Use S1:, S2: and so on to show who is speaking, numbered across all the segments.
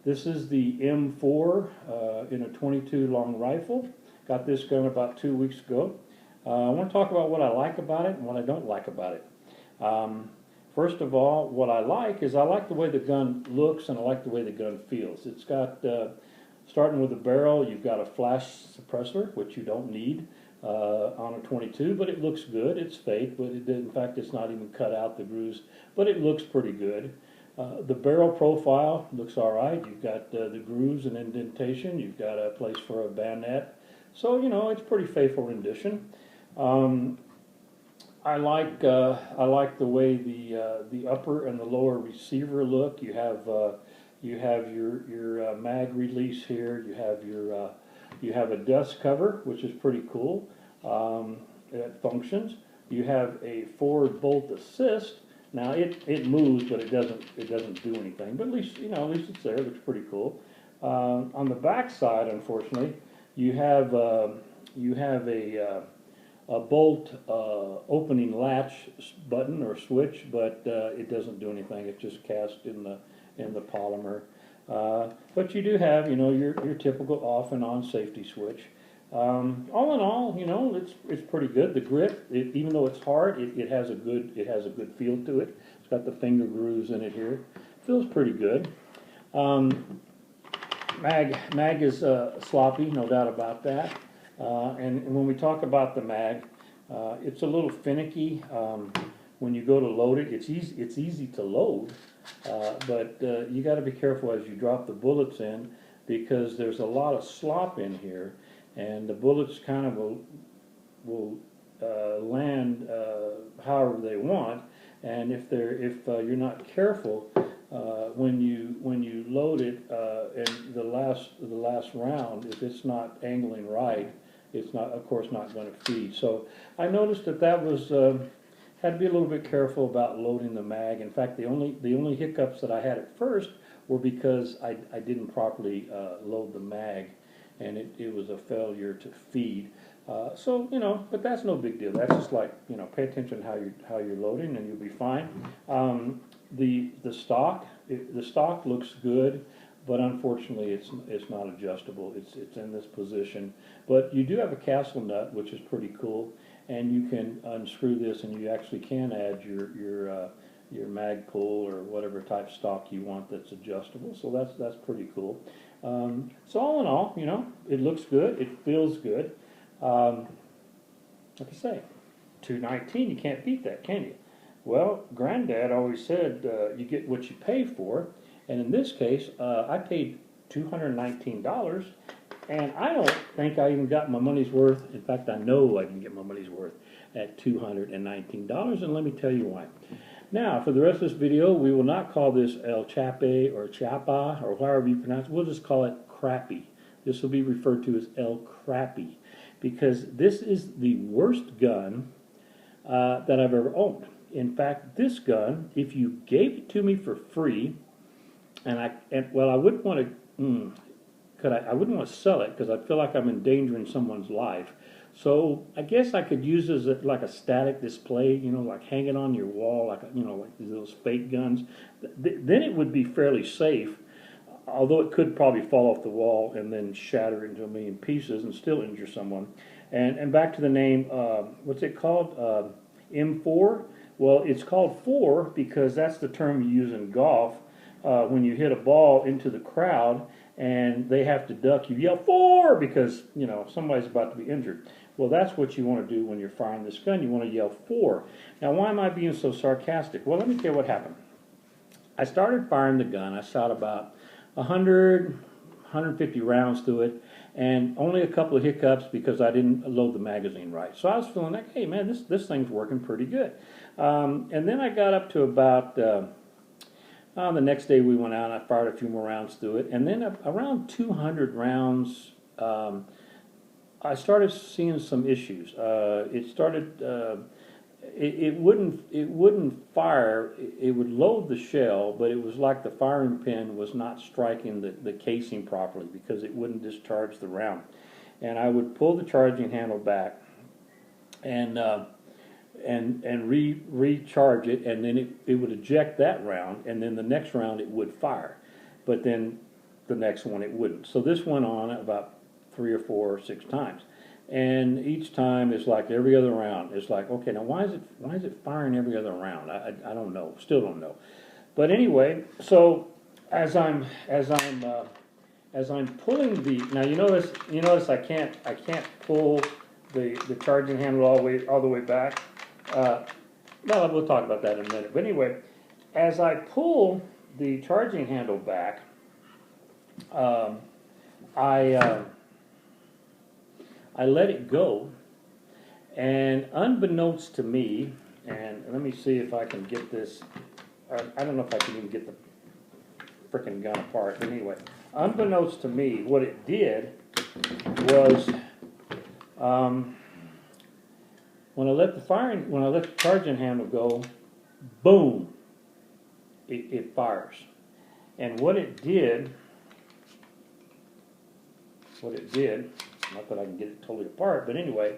S1: This is the M4 in a 22 long rifle. Got this gun about 2 weeks ago. I want to talk about what I like about it and what I don't like about it. First of all, what I like is I like the way the gun looks and I like the way the gun feels. It's got, starting with the barrel, you've got a flash suppressor, which you don't need on a 22, but it looks good. It's fake, but in fact it's not even cut out, the grooves, but it looks pretty good. The barrel profile looks alright. You've got the grooves and indentation. You've got a place for a bayonet. So, you know, it's pretty faithful rendition. I like the way the upper and the lower receiver look. You have your mag release here. You have a dust cover, which is pretty cool. It functions. You have a forward bolt assist. Now it moves, but it doesn't do anything. But at least it's there. It looks pretty cool. On the back side, unfortunately, you have a bolt opening latch button or switch, but it doesn't do anything. It's just cast in the polymer. But you do have, your typical off and on safety switch. All in all, it's pretty good. The grip, even though it's hard, it has a good feel to it. It's got the finger grooves in it here. Feels pretty good. Mag is sloppy, no doubt about that. And when we talk about the mag, it's a little finicky. When you go to load it, it's easy to load, but you got to be careful as you drop the bullets in, because there's a lot of slop in here, and the bullets kind of will land however they want. And if you're not careful, when you load it, and the last round, if it's not angling right, it's not, of course, not going to feed. So I noticed that was had to be a little bit careful about loading the mag. In fact, the only hiccups that I had at first were because I didn't properly load the mag, and it was a failure to feed. So but that's no big deal. That's just like, pay attention to how you're loading, and you'll be fine. The stock looks good, but unfortunately it's not adjustable. It's in this position. But you do have a castle nut, which is pretty cool, and you can unscrew this, and you actually can add your mag pull or whatever type stock you want that's adjustable. So that's pretty cool. So all in all, it looks good. It feels good. Like I say, $219, you can't beat that, can you? Well, Granddad always said you get what you pay for, and in this case, I paid $219, and I don't think I even got my money's worth. In fact, I know I didn't get my money's worth at $219, and let me tell you why. Now, for the rest of this video, we will not call this El Chape or Chiappa or however you pronounce it. We'll just call it Crappy. This will be referred to as El Crappy, because this is the worst gun that I've ever owned. In fact, this gun, if you gave it to me for free, I wouldn't want to, I wouldn't want to sell it because I feel like I'm endangering someone's life. So I guess I could use it as like a static display, like hanging on your wall, like those fake guns. Then it would be fairly safe, although it could probably fall off the wall and then shatter into a million pieces and still injure someone. And back to the name, what's it called? M4? Well, it's called 4 because that's the term you use in golf. When you hit a ball into the crowd and they have to duck, you yell 4 because somebody's about to be injured. Well, that's what you want to do when you're firing this gun. You want to yell 4. Now, why am I being so sarcastic? Well, let me tell you what happened. I started firing the gun. I shot about 150 rounds through it, and only a couple of hiccups because I didn't load the magazine right. So I was feeling like, hey man, this thing's working pretty good. And then I got up to about the next day we went out and I fired a few more rounds through it, and then around 200 rounds I started seeing some issues. It wouldn't fire. It would load the shell, but it was like the firing pin was not striking the casing properly because it wouldn't discharge the round. And I would pull the charging handle back and recharge it, and then it would eject that round, and then the next round it would fire. but then the next one it wouldn't. So this went on about 3 or 4 or 6 times. And each time it's like every other round. It's like, okay, now why is it firing every other round? I don't know, still don't know. But anyway, so as I'm pulling the, now you notice I can't pull the charging handle all the way back. Well, we'll talk about that in a minute. But anyway, as I pull the charging handle back, I let it go, and unbeknownst to me, and let me see if I can get this, I don't know if I can even get the frickin' gun apart, but anyway, unbeknownst to me, what it did was, when I let the charging handle go, boom, it fires. And what it did, not that I can get it totally apart, but anyway,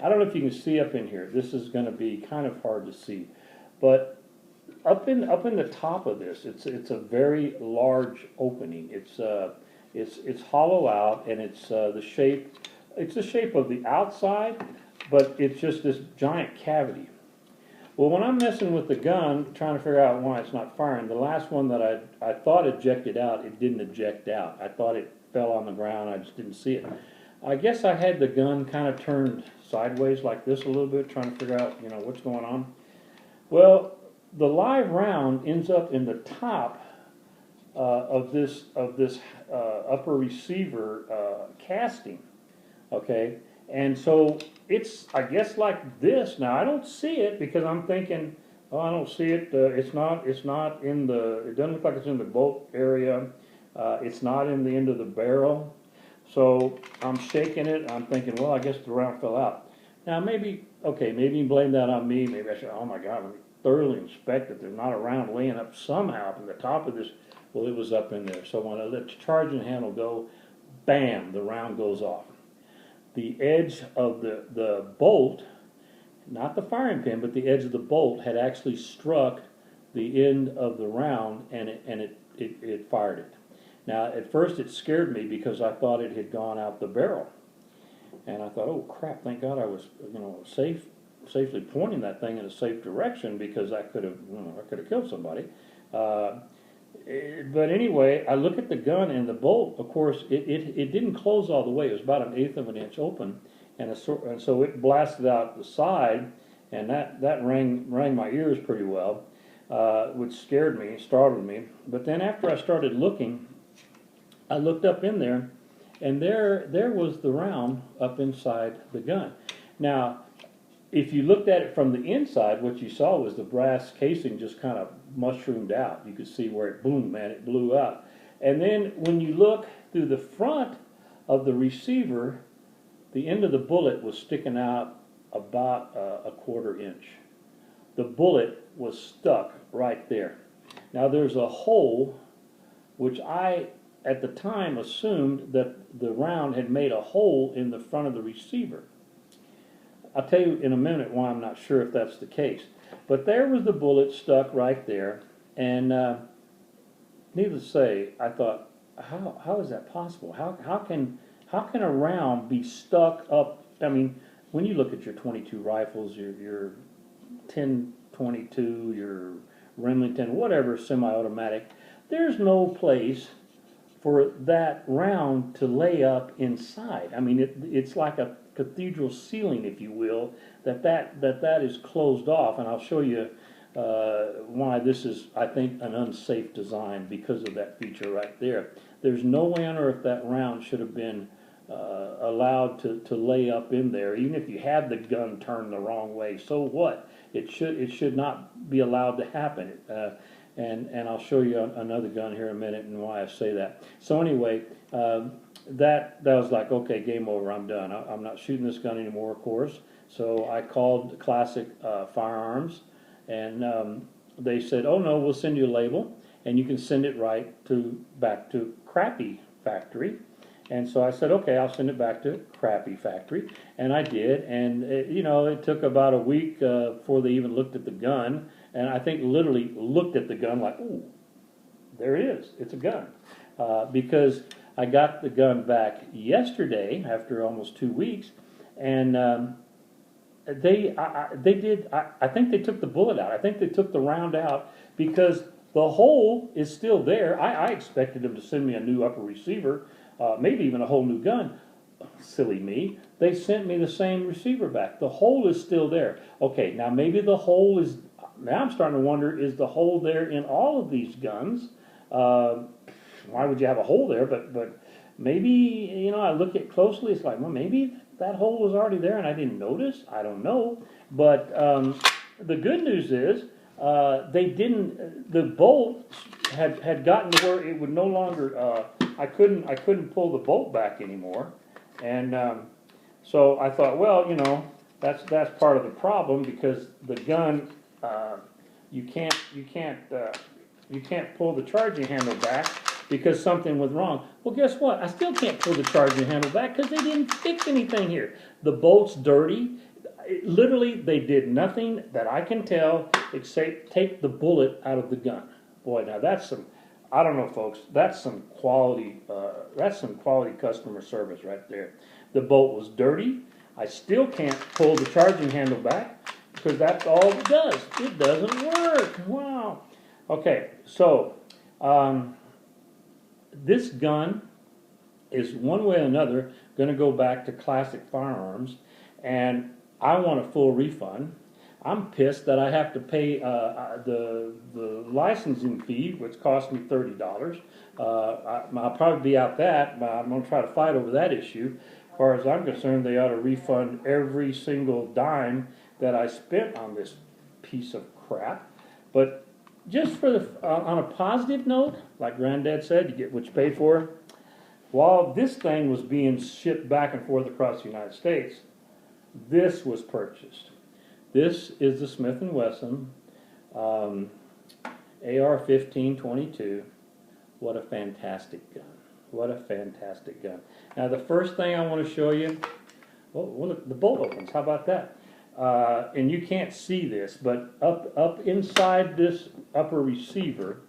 S1: I don't know if you can see up in here. This is going to be kind of hard to see, but up in the top of this, it's a very large opening. It's hollow out, and it's the shape. It's the shape of the outside, but it's just this giant cavity. Well, when I'm messing with the gun, trying to figure out why it's not firing, the last one that I thought ejected out, it didn't eject out. I thought it fell on the ground. I just didn't see it. I guess I had the gun kind of turned sideways like this a little bit, trying to figure out, what's going on. Well, the live round ends up in the top of this upper receiver casting. Okay, and so it's, I guess, like this. Now I don't see it because I'm thinking, oh, I don't see it. It's not in the. It doesn't look like it's in the bolt area. It's not in the end of the barrel. So I'm shaking it. I'm thinking, well, I guess the round fell out. Now maybe you blame that on me. Maybe I should. Oh my God, let me thoroughly inspect it. There's not a round laying up somehow up in the top of this. Well, it was up in there. So when I let the charging handle go, bam, the round goes off. The edge of the bolt, not the firing pin, but the edge of the bolt had actually struck the end of the round, and it fired it. Now, at first it scared me because I thought it had gone out the barrel. And I thought, oh crap, thank God I was, safely pointing that thing in a safe direction, because I could have killed somebody. But anyway, I look at the gun, and the bolt, of course, it didn't close all the way. It was about 1/8 of an inch open, and so it blasted out the side, and that rang my ears pretty well, which scared me, startled me. But then after I started looking, I looked up in there, and there was the round up inside the gun. Now, if you looked at it from the inside, what you saw was the brass casing just kind of mushroomed out. You could see where it boomed, man, it blew out. And then when you look through the front of the receiver, the end of the bullet was sticking out about a 1/4 inch. The bullet was stuck right there. Now there's a hole, which I, at the time, assumed that the round had made a hole in the front of the receiver. I'll tell you in a minute why I'm not sure if that's the case. But there was the bullet stuck right there, and needless to say, I thought, how is that possible? How can a round be stuck up? I mean, when you look at your .22 rifles, your 10-22, your Remington, whatever semi-automatic, there's no place for that round to lay up inside. I mean, it's like a cathedral ceiling, if you will, that is closed off, and I'll show you why this is, I think, an unsafe design because of that feature right there. There's no way on earth that round should have been allowed to lay up in there, even if you had the gun turned the wrong way. So what? It should not be allowed to happen. And I'll show you another gun here in a minute and why I say that. So anyway, that was like, okay, game over, I'm done. I'm not shooting this gun anymore, of course. So I called Classic Firearms, and they said, oh no, we'll send you a label, and you can send it back to Crappy Factory. And so I said, okay, I'll send it back to Crappy Factory, and I did. And it took about a week before they even looked at the gun, and I think literally looked at the gun like, ooh, there it is. It's a gun. Because I got the gun back yesterday after almost 2 weeks, and I think they took the bullet out. I think they took the round out because the hole is still there. I expected them to send me a new upper receiver, maybe even a whole new gun. Silly me. They sent me the same receiver back. The hole is still there. Okay, now maybe the hole is, now I'm starting to wonder, is the hole there in all of these guns? Why would you have a hole there? But maybe, you know, I look at it closely, it's like, well, maybe that hole was already there and I didn't notice. I don't know. But the good news is they didn't, the bolt had gotten to where it would no longer, I couldn't pull the bolt back anymore. And so I thought, well, you know, that's part of the problem, because the gun, you can't pull the charging handle back because something was wrong. Well, guess what? I still can't pull the charging handle back because they didn't fix anything here. The bolt's dirty. Literally, they did nothing that I can tell except take the bullet out of the gun. Boy, now that's some, I don't know, folks, that's some quality customer service right there. The bolt was dirty. I still can't pull the charging handle back because that's all it does. It doesn't work. Wow. Okay, so this gun is one way or another going to go back to Classic Firearms, and I want a full refund. I'm pissed that I have to pay the licensing fee, which cost me $30. I'll probably be out that, but I'm going to try to fight over that issue. As far as I'm concerned, they ought to refund every single dime that I spent on this piece of crap. But just for the, on a positive note, like Granddad said, you get what you pay for. While this thing was being shipped back and forth across the United States, this was purchased. This is the Smith & Wesson AR-1522. What a fantastic gun. What a fantastic gun. Now the first thing I want to show you, well look, the bolt opens. How about that? And you can't see this, but up inside this upper receiver,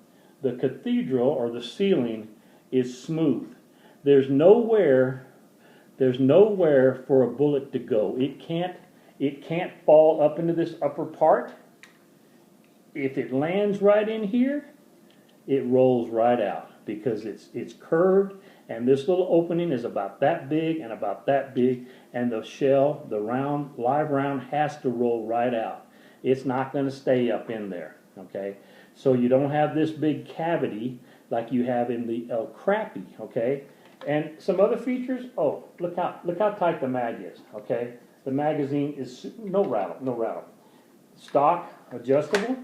S1: the cathedral or the ceiling is smooth. There's nowhere for a bullet to go. It can't fall up into this upper part. If it lands right in here, it rolls right out because it's curved, and this little opening is about that big and about that big, and the shell, the round, live round, has to roll right out. It's not going to stay up in there, okay? So you don't have this big cavity like you have in the El Crappy, okay? And some other features, oh, look how tight the mag is, okay? The magazine is no rattle. Stock, adjustable.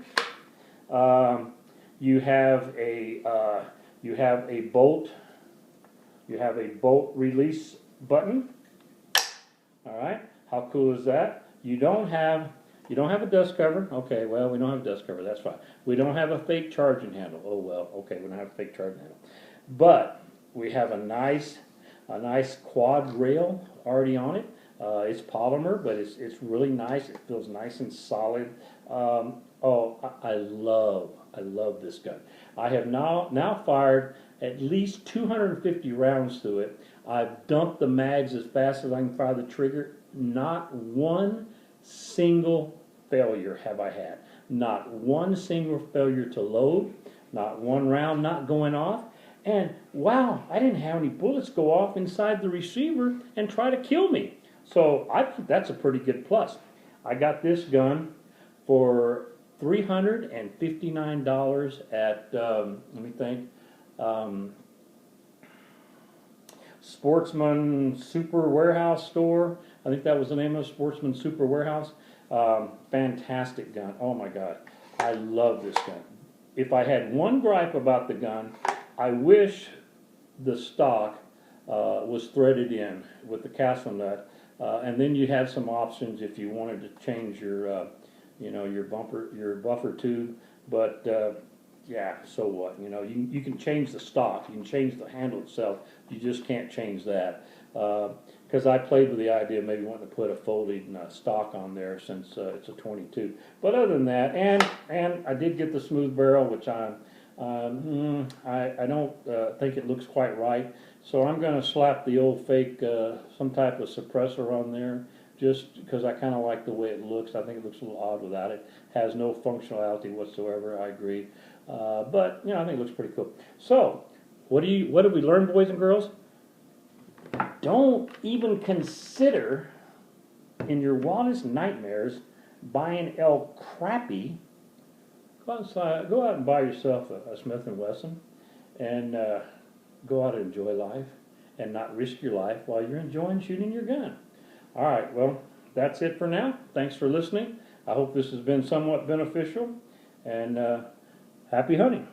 S1: You have a bolt release button. All right, how cool is that? You don't have a dust cover. Okay, well, we don't have a dust cover. That's fine. We don't have a fake charging handle. Oh well, okay, we don't have a fake charging handle. But we have a nice quad rail already on it. It's polymer, but it's really nice. It feels nice and solid. I love this gun. I have now fired at least 250 rounds through it. I've dumped the mags as fast as I can fire the trigger. Not one single failure have I had. Not one single failure to load. Not one round not going off. And wow, I didn't have any bullets go off inside the receiver and try to kill me. So I think that's a pretty good plus. I got this gun for $359 at, let me think, Sportsman Super Warehouse store. I think that was the name of it, Sportsman Super Warehouse. Fantastic gun. Oh my God. I love this gun. If I had one gripe about the gun, I wish the stock was threaded in with the castle nut. And then you have some options if you wanted to change your, your buffer tube. But yeah, so what? You can change the stock, you can change the handle itself. You just can't change that. Because I played with the idea of maybe wanting to put a folding stock on there since it's a 22. But other than that, and I did get the smooth barrel, which I'm I don't think it looks quite right. So I'm going to slap the old fake, some type of suppressor on there, just because I kind of like the way it looks. I think it looks a little odd without it. Has no functionality whatsoever. I agree, but I think it looks pretty cool. So, what did we learn, boys and girls? Don't even consider in your wildest nightmares buying El Crappy. Go out and buy yourself a Smith & Wesson and go out and enjoy life and not risk your life while you're enjoying shooting your gun. All right, well, that's it for now. Thanks for listening. I hope this has been somewhat beneficial, and happy hunting.